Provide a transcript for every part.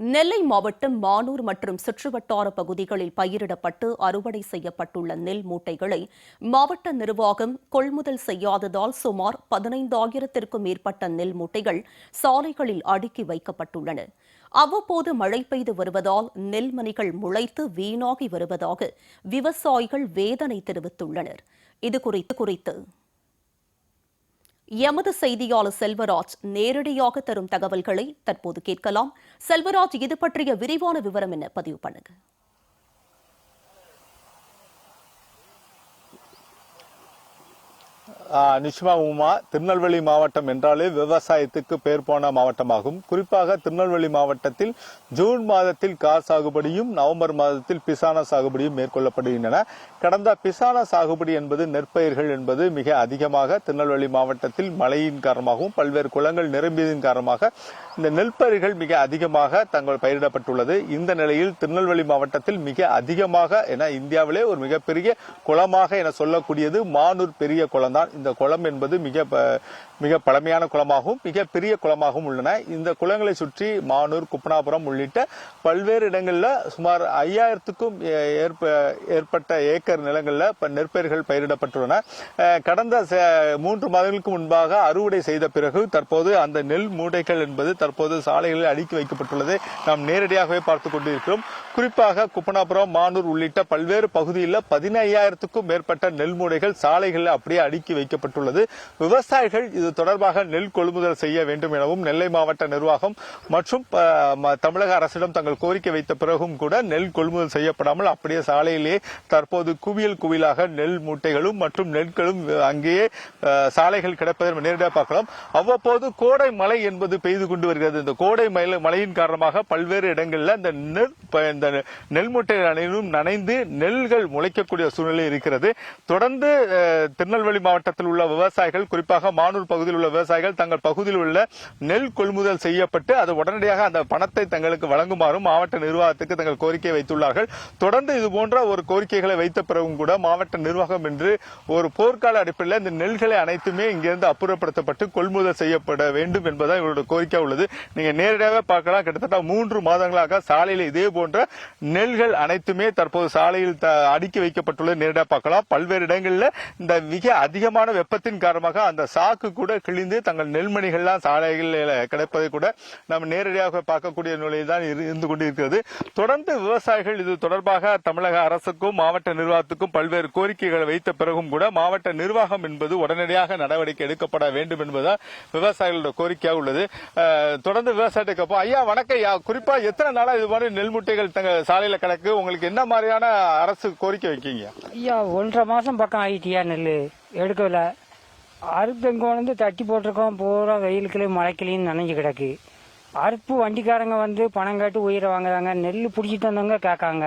நெல்லை மாவட்டம் மானூர் மற்றும் சுற்றுவட்டார பகுதிகளில் பயிரிடப்பட்டு அறுவடை செய்யப்பட்டுள்ள நெல் மூட்டைகளை மாவட்ட நிர்வாகம் கொள்முதல் செய்யாததால் சுமார் 15,000த்திற்கும் மேற்பட்ட நெல் மூட்டைகள் சாலைகளில் அடுக்கி வைக்கப்பட்டுள்ளன. அவ்வப்போது மழை பெய்து வருவதால் நெல்மணிகள் முளைத்து வீணாகி வருவதாக விவசாயிகள் வேதனை தெரிவித்துள்ளனர். இதுகுறித்து எமது செய்தியாளர் செல்வராஜ் நேரடியாக தரும் தகவல்களை தற்போது கேட்கலாம். செல்வராஜ், இது பற்றிய விரிவான விவரம் என்ன? பதிவு பண்ணுங்க. நிச்சயமா உமா, திருநெல்வேலி மாவட்டம் என்றாலே விவசாயத்துக்கு பேர் போன மாவட்டமாகும். குறிப்பாக திருநெல்வேலி மாவட்டத்தில் ஜூன் மாதத்தில் கார் சாகுபடியும் நவம்பர் மாதத்தில் பிசான சாகுபடியும் மேற்கொள்ளப்படுகின்றன. கடந்த பிசான சாகுபடி என்பது நெற்பயிர்கள் என்பது மிக அதிகமாக திருநெல்வேலி மாவட்டத்தில் மழையின் காரணமாகவும் பல்வேறு குளங்கள் நிரம்பியதன் காரணமாக இந்த நெற்பயிர்கள் மிக அதிகமாக தங்கள் பயிரிடப்பட்டுள்ளது. இந்த நிலையில் திருநெல்வேலி மாவட்டத்தில் மிக அதிகமாக என இந்தியாவிலே ஒரு மிகப்பெரிய குளமாக என சொல்லக்கூடியது மானூர் பெரிய குளம் தான். இந்த குளம் என்பது மிக பழமையான குளமாகவும் மிக பெரிய குளமாகவும் உள்ளன. இந்த குளங்களை சுற்றி மானூர், குப்பனாபுரம் உள்ளிட்ட பல்வேறு இடங்களில் சுமார் 5000க்கும் ஏற்பட்ட ஏக்கர் நிலங்களில் நெற்பயிர்கள் பயிரிடப்பட்டுள்ளன. கடந்த 3 மாதங்களுக்கு முன்பாக அறுவடை செய்த பிறகு தற்போது அந்த நெல் மூட்டைகள் என்பது தற்போது சாலைகளில் அடுக்கி வைக்கப்பட்டுள்ளதை நாம் நேரடியாகவே பார்த்துக் கொண்டிருக்கிறோம். குறிப்பாக குப்பனாபுரம், மானூர் உள்ளிட்ட பல்வேறு பகுதியில் 15,000க்கும் மேற்பட்ட நெல் மூட்டைகள் சாலைகளில் அப்படியே அடுக்கி வைக்கப்பட்டுள்ளது. விவசாயிகள் இது தொடர்பாக நெல் கொள்முதல் செய்ய வேண்டும் எனவும் நெல்லை மாவட்ட நிர்வாகம் மற்றும் தமிழக அரசிடம் தங்கள் கோரிக்கை வைத்த பிறகும் கூட நெல் கொள்முதல் செய்யப்படாமல் அப்படியே சாலையிலேயே தற்போது குவியலாக நெல் மூட்டைகளும் மற்றும் நெற்களும் அங்கேயே சாலைகள் கிடப்பதை நேரடியாக பார்க்கலாம். அவ்வப்போது கோடை மழை என்பது பெய்து கொண்டு வருகிறது. இந்த கோடை மழையின் காரணமாக பல்வேறு இடங்களில் இந்த நெல் மூட்டைகள் அனைவரும் நனைந்து நெல்கள் முளைக்கக்கூடிய சூழ்நிலை இருக்கிறது. தொடர்ந்து திருநெல்வேலி மாவட்டத்தில் உள்ள விவசாயிகள், குறிப்பாக மானூர் பகுதியில் உள்ள விவசாயிகள் தங்கள் பகுதியில் உள்ள நெல் கொள்முதல் செய்யப்பட்டு அது உடனடியாக அந்த பணத்தை தங்களுக்கு வழங்குமாறும் மாவட்ட நிர்வாகத்துக்கு தங்கள் கோரிக்கை வைத்துள்ளார்கள். தொடர்ந்து இதுபோன்ற ஒரு கோரிக்கைகளை வைத்த பிறகும் கூட மாவட்ட நிர்வாகம் என்று ஒரு போர்க்கால அடிப்படையில் இந்த நெல்களை அனைத்துமே இங்கிருந்து அப்புறப்படுத்தப்பட்டு கொள்முதல் செய்யப்பட வேண்டும் என்பதுதான் இவருடைய கோரிக்கை உள்ளது. நீங்க நேரடியாக பார்க்கலாம், கிட்டத்தட்ட 3 மாதங்களாக சாலையில் இதே போன்ற நெல்கள் அனைத்துமே தற்போது சாலையில் அடுக்கி வைக்கப்பட்டுள்ளது நேரடியாக பார்க்கலாம். பல்வேறு இடங்களில் இந்த மிக அதிகமான வெப்பத்தின் காரணமாக அந்த சாக்கு கூட கிழிந்து தங்கள் நெல்மணிகள்லாம் சாலைகளில் கிடைப்பதை கூட நாம் நேரடியாக பார்க்கக்கூடிய நிலையில் தான் இருந்து கொண்டிருக்கிறது. தொடர்ந்து விவசாயிகள் இது தொடர்பாக தமிழக அரசுக்கும் மாவட்ட நிர்வாகத்துக்கும் பல்வேறு கோரிக்கைகளை வைத்த பிறகும் கூட மாவட்ட நிர்வாகம் என்பது உடனடியாக நடவடிக்கை எடுக்கப்பட வேண்டும் என்பதுதான் விவசாயிகளோட கோரிக்கையாக உள்ளது. தொடர்ந்து விவசாயத்துக்கு அப்போ ஐயா வணக்கம் ஐயா, குறிப்பா எத்தனை நாளா இது மாதிரி நெல் மூட்டைகள் தங்கள் சாலையில கிடக்கு, உங்களுக்கு என்ன மாதிரியான அரசு கோரிக்கை வைக்கீங்க? ஐயா 1.5 மாசம் பக்கம் ஆயிட்டியா, நெல் எடுக்கல. அறுத்தங்க வந்து தட்டி போட்டிருக்கோம், பூரா வெயிலுக்குள்ளே மழைக்கிலையும் நனைஞ்சு கிடக்கு. அறுப்பு வண்டிக்காரங்க வந்து பணம் கேட்டு உயிரை வாங்குறாங்க, நெல் பிடிச்சிட்டு வந்தவங்க கேட்காங்க.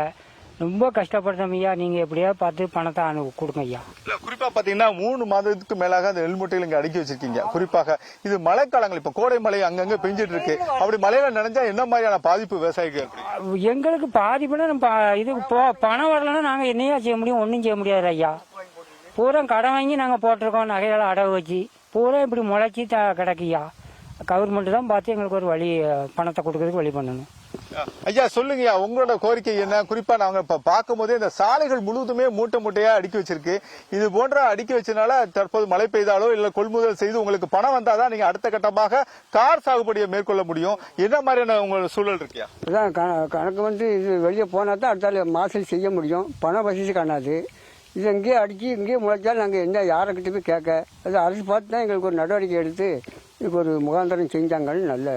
ரொம்ப கஷ்டப்படுறோம் ஐயா, நீங்க எப்படியா பார்த்து பணத்தை கொடுங்க ஐயா. குறிப்பா பாத்தீங்கன்னா 3 மாதத்துக்கு மேலாக அந்த நெல் மூட்டைகள் இங்க அடுக்கி வச்சிருக்கீங்க. குறிப்பாக இது மழைக்காலங்கள், இப்ப கோடை மழை அங்கங்க பெஞ்சிட்டு இருக்கு. அப்படி மழையில நனைஞ்சா என்ன மாதிரியான பாதிப்பு விவசாயிகள்? எங்களுக்கு பாதிப்புனா இது பணம் வரலன்னா நாங்க என்னையா செய்ய முடியும்? ஒன்னும் செய்ய முடியாது ஐயா. பூரா கடன் வாங்கி நாங்க போட்டிருக்கோம், நகைகளை அடவு வச்சு பூரா இப்படி முளைச்சி கிடக்குயா. கவர்மெண்ட் தான் பார்த்து எங்களுக்கு ஒரு வழி, பணத்தை கொடுக்கறதுக்கு வழி பண்ணணும். ஐயா சொல்லுங்க, உங்களோட கோரிக்கை என்ன? குறிப்பா நாங்க பார்க்கும் போதே இந்த சாலைகள் முழுவதுமே மூட்டையா அடுக்கி வச்சிருக்கு. இது போன்ற அடுக்கி வச்சனால தற்போது மழை பெய்தாலோ இல்ல கொள்முதல் செய்து உங்களுக்கு பணம் வந்தாதான் நீங்க அடுத்த கட்டமாக கார் சாகுபடியை மேற்கொள்ள முடியும். என்ன மாதிரியான உங்களோட சூழல் இருக்கியா? கணக்கு வந்து இது வெளியே போனா தான் அடுத்த மாசம் செய்ய முடியும். பணம் வசதி காணாது. இது இங்கேயே அடிச்சு இங்கேயே முளைச்சாலும் நாங்கள் என்ன யாரைக்கிட்ட போய் கேட்க, அது அரசு பார்த்து தான் எங்களுக்கு ஒரு நடவடிக்கை எடுத்து இதுக்கு ஒரு முகாந்திரம் செஞ்சாங்கன்னு நல்ல.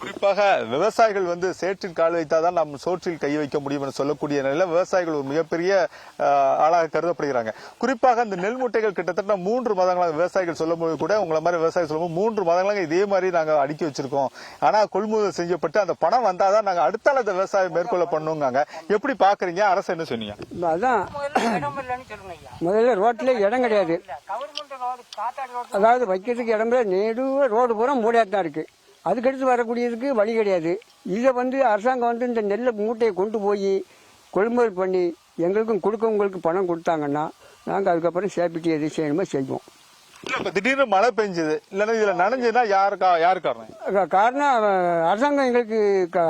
குறிப்பாக விவசாயிகள் வந்து சேற்றில் கால் வைத்தாதான் நாம் சோற்றில் கை வைக்க முடியும் என சொல்லக்கூடிய நிலையில விவசாயிகள் ஒரு மிகப்பெரிய ஆளாக கருதப்படுகிறாங்க. குறிப்பாக இந்த நெல் மூட்டைகள் கிட்டத்தட்ட 3 மாதங்களாக விவசாயிகள் சொல்லும்போது கூட உங்களை மாதிரி விவசாயிகள் சொல்லும்போது 3 மாதங்களாக இதே மாதிரி நாங்க அடுக்கி வச்சிருக்கோம். ஆனா கொள்முதல் செய்யப்பட்டு அந்த பணம் வந்தாதான் நாங்க அடுத்த அந்த விவசாயம் மேற்கொள்ள பண்ணுங்க. எப்படி பாக்குறீங்க? அரசு என்ன சொன்னீங்க? அதான் முதல்ல ரோட்ல இடம் கிடையாது, அதாவது வைக்கிறதுக்கு இடம் நெடுவ ரோடு பூரா மூடையாத்தான் இருக்கு. அதுக்கடுத்து வரக்கூடியதுக்கு வழி கிடையாது. இதை வந்து அரசாங்கம் வந்து இந்த நெல்லை மூட்டையை கொண்டு போய் கொள்முதல் பண்ணி எங்களுக்கும் கொடுக்கவங்களுக்கு பணம் கொடுத்தாங்கன்னா நாங்கள் அதுக்கப்புறம் சேப்பிட்டு எது செய்யணுமோ செய்வோம். இப்ப திடீர்னு மழை பெஞ்சது இல்லைன்னா இதுல நனைஞ்சதுன்னா யாரு காரணம்? காரணம் அரசாங்கம் எங்களுக்கு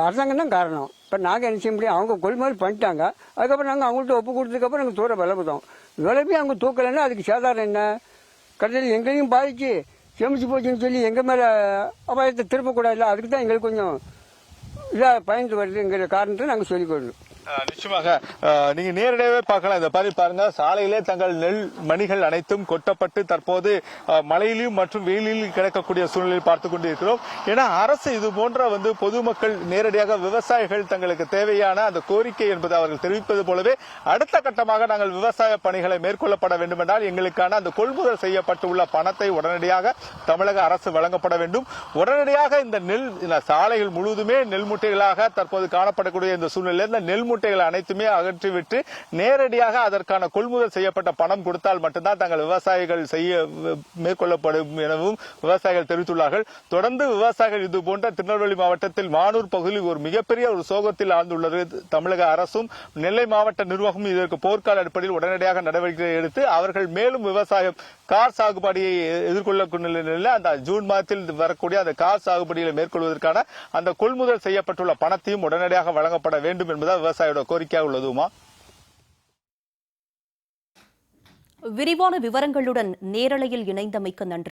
அரசாங்கம் தான் காரணம். இப்போ நாங்கள் என்ன செய்ய முடியும்? அவங்க கொள்முதல் பண்ணிட்டாங்க. அதுக்கப்புறம் நாங்கள் அவங்கள்ட்ட ஒப்பு கொடுத்ததுக்கப்புறம் நாங்கள் தூர விளப்புதோம். விளப்பி அவங்க தூக்கலைன்னா அதுக்கு சேதாரம் என்ன? கடைசியில் எங்களையும் பாதிச்சு சேமிச்சு போச்சுன்னு சொல்லி எங்கள் மேலே அபாயத்தை திருப்பக்கூடாது. அதுக்கு தான் எங்களுக்கு கொஞ்சம் இதாக பயந்து வருதுங்கிற காரணத்தை நாங்கள் சொல்லிக்கொள்ளணும். நிச்சயமாக நீங்க நேரடியாகவே பார்க்கலாம். இந்த மாதிரி பாருங்க, சாலையிலே தங்கள் நெல் மணிகள் அனைத்தும் கொட்டப்பட்டு தற்போது மழையிலும் மற்றும் வெயிலிலும் கிடக்கக்கூடிய சூழ்நிலையில் பார்த்துக் கொண்டிருக்கிறோம். ஏன்னா அரசு இது போன்ற பொதுமக்கள் நேரடியாக விவசாயிகள் தங்களுக்கு தேவையான அந்த கோரிக்கை என்பது அவர்கள் தெரிவிப்பது போலவே அடுத்த கட்டமாக நாங்கள் விவசாய பணிகளை மேற்கொள்ளப்பட வேண்டும் என்றால் எங்களுக்கான அந்த கொள்முதல் செய்யப்பட்டுள்ள பணத்தை உடனடியாக தமிழக அரசு வழங்கப்பட வேண்டும். உடனடியாக இந்த நெல் சாலைகள் முழுவதுமே நெல் மூட்டைகளாக தற்போது காணப்படக்கூடிய இந்த சூழ்நிலையில் இந்த நெல் மூட்டைகள் அனைத்துமே அகற்றிவிட்டு நேரடியாக அதற்கான கொள்முதல் செய்யப்பட்ட பணம் கொடுத்தால் மட்டும்தான் தங்கள் விவசாயிகள் செய்ய மேற்கொள்ளப்படும் எனவும் விவசாயிகள் தெரிவித்துள்ளார்கள். தொடர்ந்து விவசாயிகள் இது போன்ற திருநெல்வேலி மாவட்டத்தில் மானூர் பகுதியில் ஒரு மிகப்பெரிய ஒரு சோகத்தில் ஆழ்ந்துள்ளது. தமிழக அரசும் நெல்லை மாவட்ட நிர்வாகமும் இதற்கு போர்க்கால அடிப்படையில் உடனடியாக நடவடிக்கை எடுத்து அவர்கள் மேலும் விவசாயம் கார் சாகுபடியை எதிர்கொள்ளக்கூடிய நிலையில் அந்த ஜூன் மாதத்தில் வரக்கூடிய அந்த கார் சாகுபடியை மேற்கொள்வதற்கான அந்த கொள்முதல் செய்யப்பட்டுள்ள பணத்தையும் உடனடியாக வழங்கப்பட வேண்டும் என்பதால் விவசாயியோட கோரிக்கையாக உள்ளதுமா. விரிவான விவரங்களுடன் நேரலையில் இணைந்தமைக்கு நன்றி.